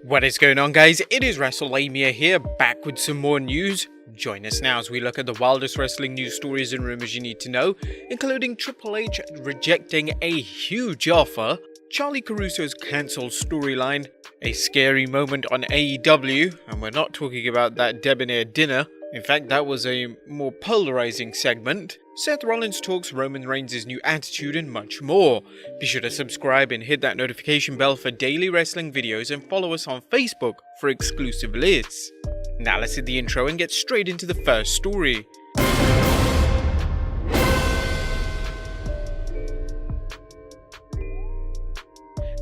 What is going on, guys? It is Wrestlelamia here, back with some more news. Join us now as we look at the wildest wrestling news stories and rumors you need to know, including Triple H rejecting a huge offer, Charly Caruso's cancelled storyline, a scary moment on AEW, and we're not talking about that debonair dinner. In fact, that was a more polarizing segment. Seth Rollins talks Roman Reigns' new attitude and much more. Be sure to subscribe and hit that notification bell for daily wrestling videos and follow us on Facebook for exclusive lists. Now let's hit the intro and get straight into the first story.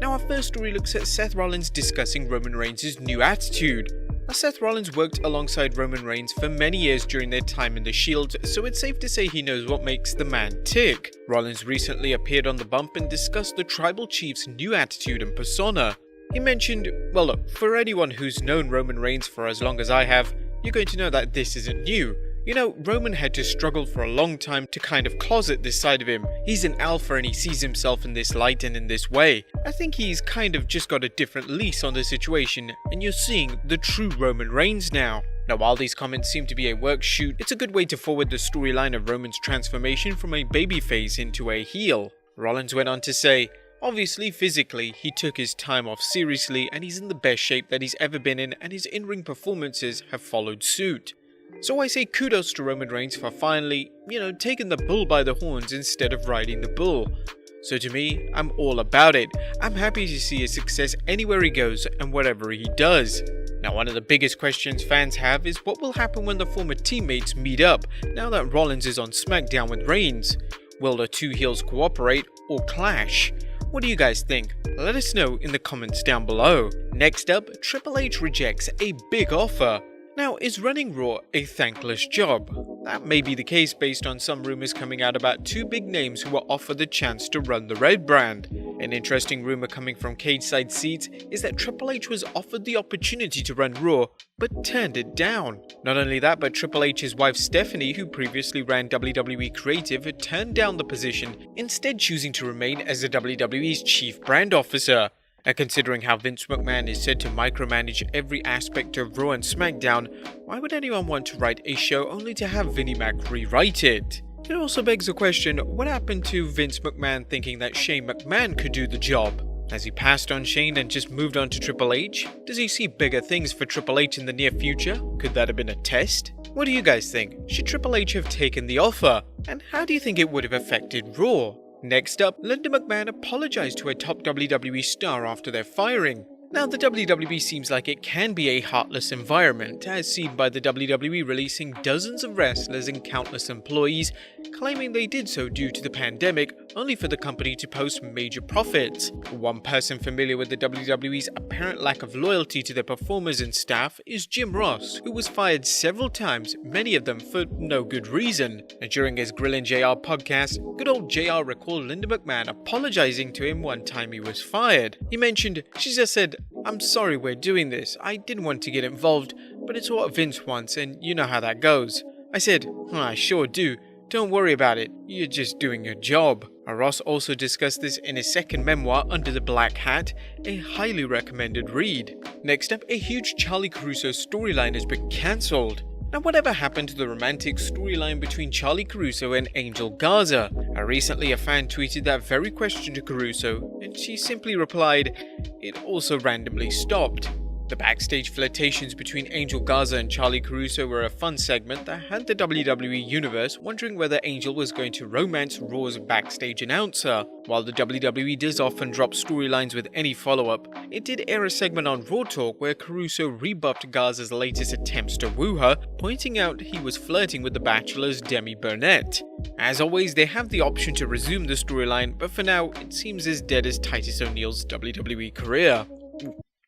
Now our first story looks at Seth Rollins discussing Roman Reigns' new attitude. Now, Seth Rollins worked alongside Roman Reigns for many years during their time in the Shield, so it's safe to say he knows what makes the man tick. Rollins recently appeared on The Bump and discussed the Tribal Chief's new attitude and persona. He mentioned, well look, for anyone who's known Roman Reigns for as long as I have, you're going to know that this isn't new. You know, Roman had to struggle for a long time to kind of closet this side of him. He's an alpha and he sees himself in this light and in this way. I think he's kind of just got a different lease on the situation, and you're seeing the true Roman Reigns now. Now, while these comments seem to be a work shoot, it's a good way to forward the storyline of Roman's transformation from a babyface into a heel. Rollins went on to say, obviously, physically, he took his time off seriously and he's in the best shape that he's ever been in, and his in-ring performances have followed suit. So I say kudos to Roman Reigns for finally, taking the bull by the horns instead of riding the bull. So to me, I'm all about it. I'm happy to see his success anywhere he goes and whatever he does. Now, one of the biggest questions fans have is what will happen when the former teammates meet up now that Rollins is on SmackDown with Reigns. Will the two heels cooperate or clash? What do you guys think? Let us know in the comments down below. Next up, Triple H rejects a big offer. Now, is running Raw a thankless job? That may be the case based on some rumors coming out about two big names who were offered the chance to run the Red brand. An interesting rumor coming from Cage Side Seats is that Triple H was offered the opportunity to run Raw, but turned it down. Not only that, but Triple H's wife Stephanie, who previously ran WWE Creative, had turned down the position, instead choosing to remain as the WWE's Chief Brand Officer. And considering how Vince McMahon is said to micromanage every aspect of Raw and SmackDown, why would anyone want to write a show only to have Vinnie Mac rewrite it? It also begs the question, what happened to Vince McMahon thinking that Shane McMahon could do the job? Has he passed on Shane and just moved on to Triple H? Does he see bigger things for Triple H in the near future? Could that have been a test? What do you guys think? Should Triple H have taken the offer? And how do you think it would have affected Raw? Next up, Linda McMahon apologized to a top WWE star after their firing. Now, the WWE seems like it can be a heartless environment, as seen by the WWE releasing dozens of wrestlers and countless employees, claiming they did so due to the pandemic, only for the company to post major profits. One person familiar with the WWE's apparent lack of loyalty to their performers and staff is Jim Ross, who was fired several times, many of them for no good reason. And during his Grillin' JR podcast, good old JR recalled Linda McMahon apologizing to him one time he was fired. He mentioned, she just said, "I'm sorry we're doing this. I didn't want to get involved, but it's what Vince wants and you know how that goes." I said, "I sure do. Don't worry about it. You're just doing your job." Ross also discussed this in his second memoir, Under the Black Hat, a highly recommended read. Next up, a huge Charly Caruso storyline has been cancelled. Now, whatever happened to the romantic storyline between Charly Caruso and Angel Garza? Recently, a fan tweeted that very question to Caruso, and she simply replied, "It also randomly stopped." The backstage flirtations between Angel Garza and Charly Caruso were a fun segment that had the WWE Universe wondering whether Angel was going to romance Raw's backstage announcer. While the WWE does often drop storylines with any follow-up, it did air a segment on Raw Talk where Caruso rebuffed Garza's latest attempts to woo her, pointing out he was flirting with The Bachelor's Demi Burnett. As always, they have the option to resume the storyline, but for now, it seems as dead as Titus O'Neil's WWE career.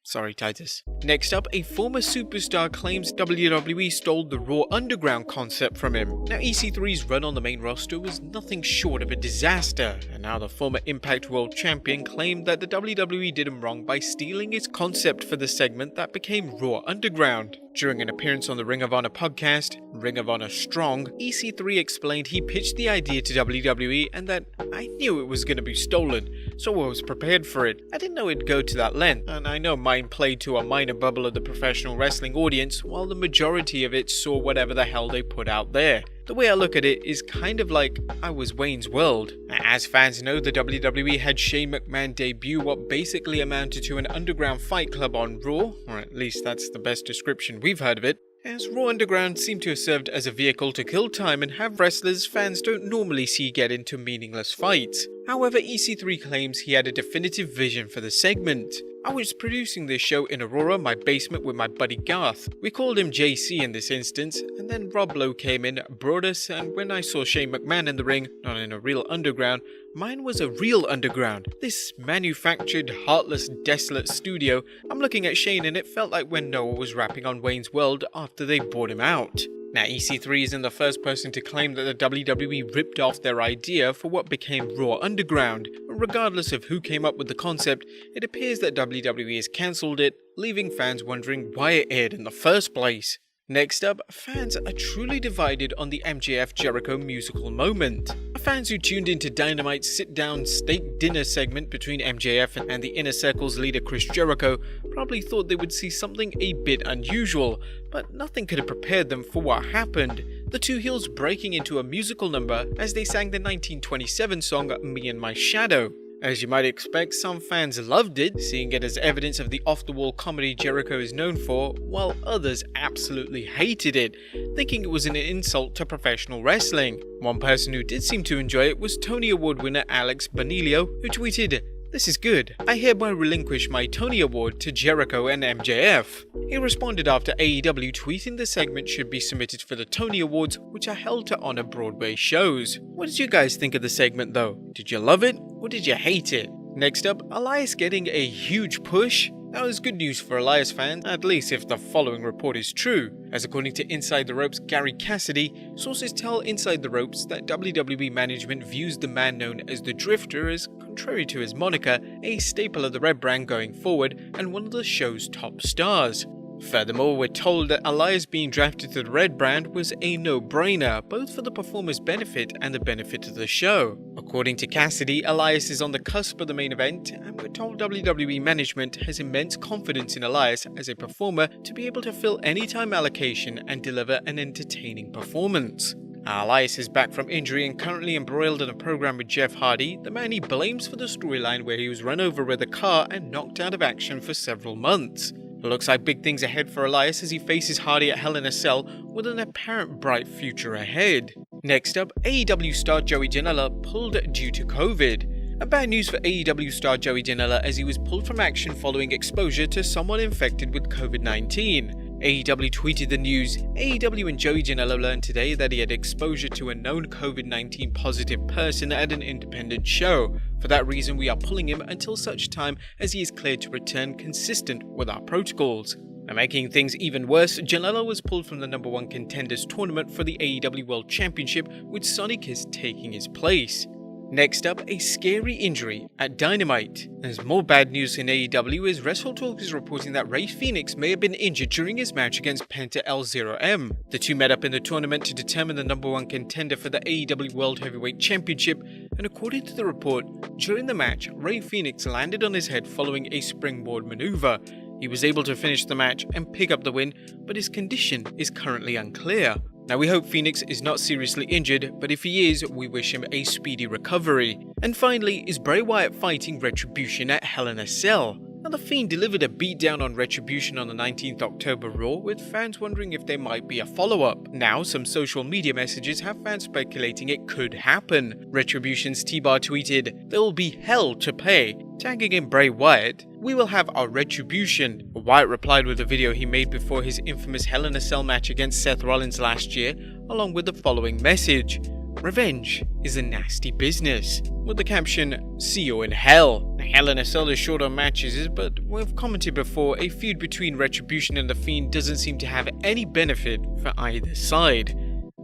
Sorry, Titus. Next up, a former superstar claims WWE stole the Raw Underground concept from him. Now, EC3's run on the main roster was nothing short of a disaster, and now the former Impact World Champion claimed that the WWE did him wrong by stealing his concept for the segment that became Raw Underground. During an appearance on the Ring of Honor podcast, Ring of Honor Strong, EC3 explained he pitched the idea to WWE and that I knew it was going to be stolen, so I was prepared for it. I didn't know it'd go to that length, and I know mine played to a minor bubble of the professional wrestling audience, while the majority of it saw whatever the hell they put out there. The way I look at it is kind of like I was Wayne's World. As fans know, the WWE had Shane McMahon debut what basically amounted to an underground fight club on Raw, or at least that's the best description we've heard of it, as Raw Underground seemed to have served as a vehicle to kill time and have wrestlers fans don't normally see get into meaningless fights. However, EC3 claims he had a definitive vision for the segment. I was producing this show in Aurora, my basement, with my buddy Garth. We called him JC in this instance, and then Rob Lowe came in, brought us, and when I saw Shane McMahon in the ring, not in a real underground, mine was a real underground. This manufactured, heartless, desolate studio. I'm looking at Shane and it felt like when Noah was rapping on Wayne's World after they bought him out. Now, EC3 isn't the first person to claim that the WWE ripped off their idea for what became Raw Underground. Regardless of who came up with the concept, it appears that WWE has cancelled it, leaving fans wondering why it aired in the first place. Next up, fans are truly divided on the MJF Jericho musical moment. Fans who tuned into Dynamite's sit-down steak dinner segment between MJF and the Inner Circle's leader Chris Jericho probably thought they would see something a bit unusual, but nothing could have prepared them for what happened. The two heels breaking into a musical number as they sang the 1927 song Me and My Shadow. As you might expect, some fans loved it, seeing it as evidence of the off-the-wall comedy Jericho is known for, while others absolutely hated it, thinking it was an insult to professional wrestling. One person who did seem to enjoy it was Tony Award winner Alex Bonilio, who tweeted, "This is good. I hereby relinquish my Tony Award to Jericho and MJF." He responded after AEW tweeting the segment should be submitted for the Tony Awards, which are held to honor Broadway shows. What did you guys think of the segment though? Did you love it or did you hate it? Next up, Elias getting a huge push. That was good news for Elias fans, at least if the following report is true. As according to Inside the Ropes' Gary Cassidy, sources tell Inside the Ropes that WWE management views the man known as the Drifter as, contrary to his moniker, a staple of the Red brand going forward and one of the show's top stars. Furthermore, we're told that Elias being drafted to the Red brand was a no-brainer, both for the performer's benefit and the benefit of the show. According to Cassidy, Elias is on the cusp of the main event, and we're told WWE management has immense confidence in Elias as a performer to be able to fill any time allocation and deliver an entertaining performance. Elias is back from injury and currently embroiled in a program with Jeff Hardy, the man he blames for the storyline where he was run over with a car and knocked out of action for several months. It looks like big things ahead for Elias as he faces Hardy at Hell in a Cell with an apparent bright future ahead. Next up, AEW star Joey Janela pulled due to COVID. Bad news for AEW star Joey Janela as he was pulled from action following exposure to someone infected with COVID-19. AEW tweeted the news. AEW and Joey Janela learned today that he had exposure to a known COVID-19 positive person at an independent show. For that reason, we are pulling him until such time as he is cleared to return consistent with our protocols. Now, making things even worse, Janela was pulled from the number 1 contenders tournament for the AEW World Championship, with Sonny Kiss taking his place. Next up, a scary injury at Dynamite. There's more bad news in AEW as WrestleTalk is reporting that Rey Fenix may have been injured during his match against Penta L0M. The two met up in the tournament to determine the number 1 contender for the AEW World Heavyweight Championship, and according to the report, during the match, Rey Fenix landed on his head following a springboard maneuver. He was able to finish the match and pick up the win, but his condition is currently unclear. Now, we hope Fenix is not seriously injured, but if he is, we wish him a speedy recovery. And finally, is Bray Wyatt fighting Retribution at Hell in a Cell? Now, The Fiend delivered a beatdown on Retribution on the 19th October Raw, with fans wondering if there might be a follow-up. Now, some social media messages have fans speculating it could happen. Retribution's T-Bar tweeted, "There will be hell to pay," tagging in Bray Wyatt. "We will have our Retribution." Wyatt replied with a video he made before his infamous Hell in a Cell match against Seth Rollins last year, along with the following message: "Revenge is a nasty business," with the caption, "See you in hell." Hell in a Cell is short on matches, but we've commented before, a feud between Retribution and The Fiend doesn't seem to have any benefit for either side.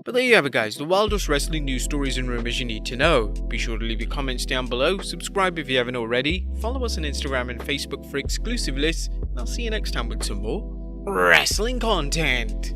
But there you have it, guys, the wildest wrestling news stories and rumors you need to know. Be sure to leave your comments down below, subscribe if you haven't already, follow us on Instagram and Facebook for exclusive lists, and I'll see you next time with some more wrestling content.